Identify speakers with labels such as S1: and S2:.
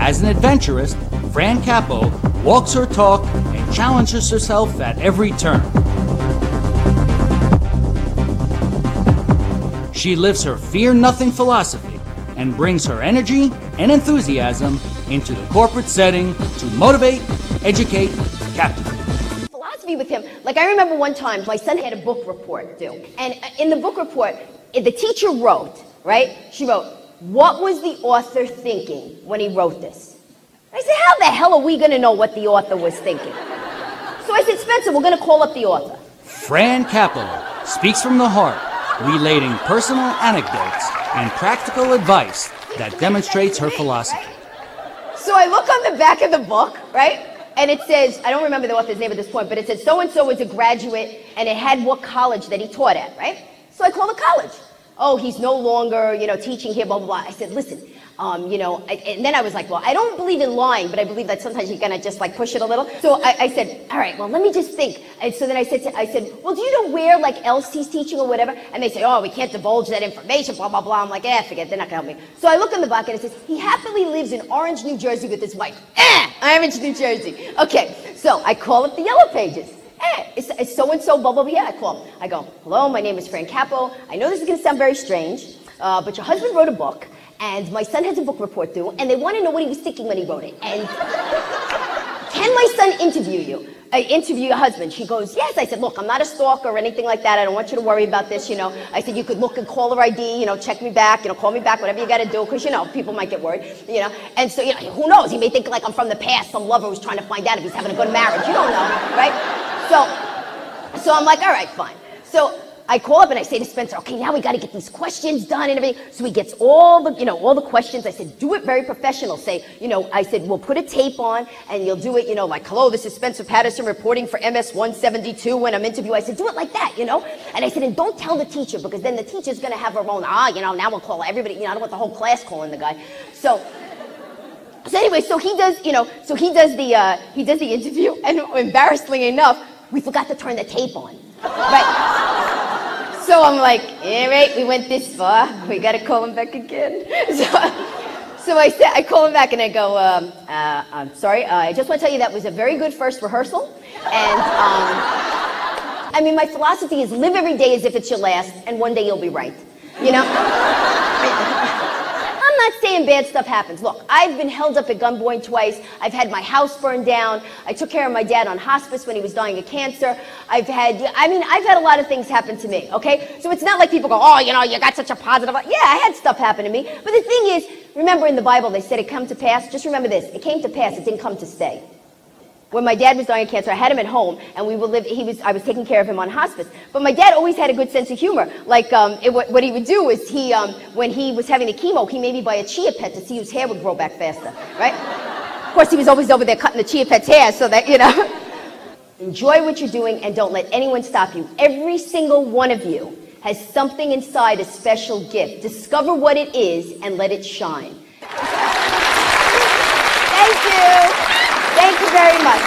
S1: As an adventurist, Fran Capo walks her talk and challenges herself at every turn. She lives her fear-nothing philosophy and brings her energy and enthusiasm into the corporate setting to motivate, educate, captivate.
S2: Philosophy with him, like I remember one time my son had a book report due, and in the book report, the teacher wrote, right? She wrote, "What was the author thinking when he wrote this?" I said, how the hell are we going to know what the author was thinking? So I said, Spencer, we're going to call up the author.
S1: Fran Capo speaks from the heart, relating personal anecdotes and practical advice that demonstrates her philosophy.
S2: So I look on the back of the book, right? And it says, I don't remember the author's name at this point, but it said so-and-so was a graduate, and it had what college that he taught at, right? So I call the college. Oh, he's no longer, teaching here, blah, blah, blah. I said, listen, and then I was like, well, I don't believe in lying, but I believe that sometimes you gotta just like push it a little. So I said, all right, well, let me just think. And so then I said, well, do you know where like else he's teaching or whatever? And they say, oh, we can't divulge that information, blah, blah, blah. I'm like, forget it, they're not gonna help me. So I look in the book and it says, he happily lives in Orange, New Jersey with his wife. Orange, New Jersey. Okay, so I call up the Yellow Pages. It's so-and-so, blah, blah, blah. I call him. I go, hello, my name is Fran Capo. I know this is gonna sound very strange, but your husband wrote a book, and my son has a book report due, and they want to know what he was thinking when he wrote it. And can my son interview you? Interview your husband? She goes, yes. I said, look, I'm not a stalker or anything like that. I don't want you to worry about this, I said, you could look at caller ID, check me back, call me back, whatever you got to do, because, people might get worried, And so, who knows? He may think like I'm from the past, some lover who's trying to find out if he's having a good marriage. You don't know, right? So I'm like, all right, fine. So I call up and I say to Spencer, okay, now we got to get these questions done and everything. So he gets all the questions. I said, do it very professional. Say, I said, we'll put a tape on and you'll do it, like, hello, this is Spencer Patterson reporting for MS 172 when I'm interviewing. I said, do it like that, And I said, and don't tell the teacher, because then the teacher's going to have her own, now we'll call everybody, I don't want the whole class calling the guy. So anyway, so he does, he does the interview, and embarrassingly enough, we forgot to turn the tape on, right? So I'm like, all right, we went this far. We got to call him back again. So I call him back and I go, I'm sorry. I just want to tell you that was a very good first rehearsal. And my philosophy is live every day as if it's your last, and one day you'll be right. I'm not saying bad stuff happens. Look, I've been held up at gunpoint twice. I've had my house burned down. I took care of my dad on hospice when he was dying of cancer. I've had a lot of things happen to me, okay? So it's not like people go, oh, you got such a positive life. Yeah, I had stuff happen to me. But the thing is, remember in the Bible, they said it come to pass. Just remember this, it came to pass, it didn't come to stay. When my dad was dying of cancer, I had him at home, and I was taking care of him on hospice. But my dad always had a good sense of humor. Like, what he would do is when he was having the chemo, he made me buy a chia pet to see whose hair would grow back faster, right? Of course, he was always over there cutting the chia pet's hair so that, Enjoy what you're doing and don't let anyone stop you. Every single one of you has something inside, a special gift. Discover what it is and let it shine. Thank you. Thank you very much.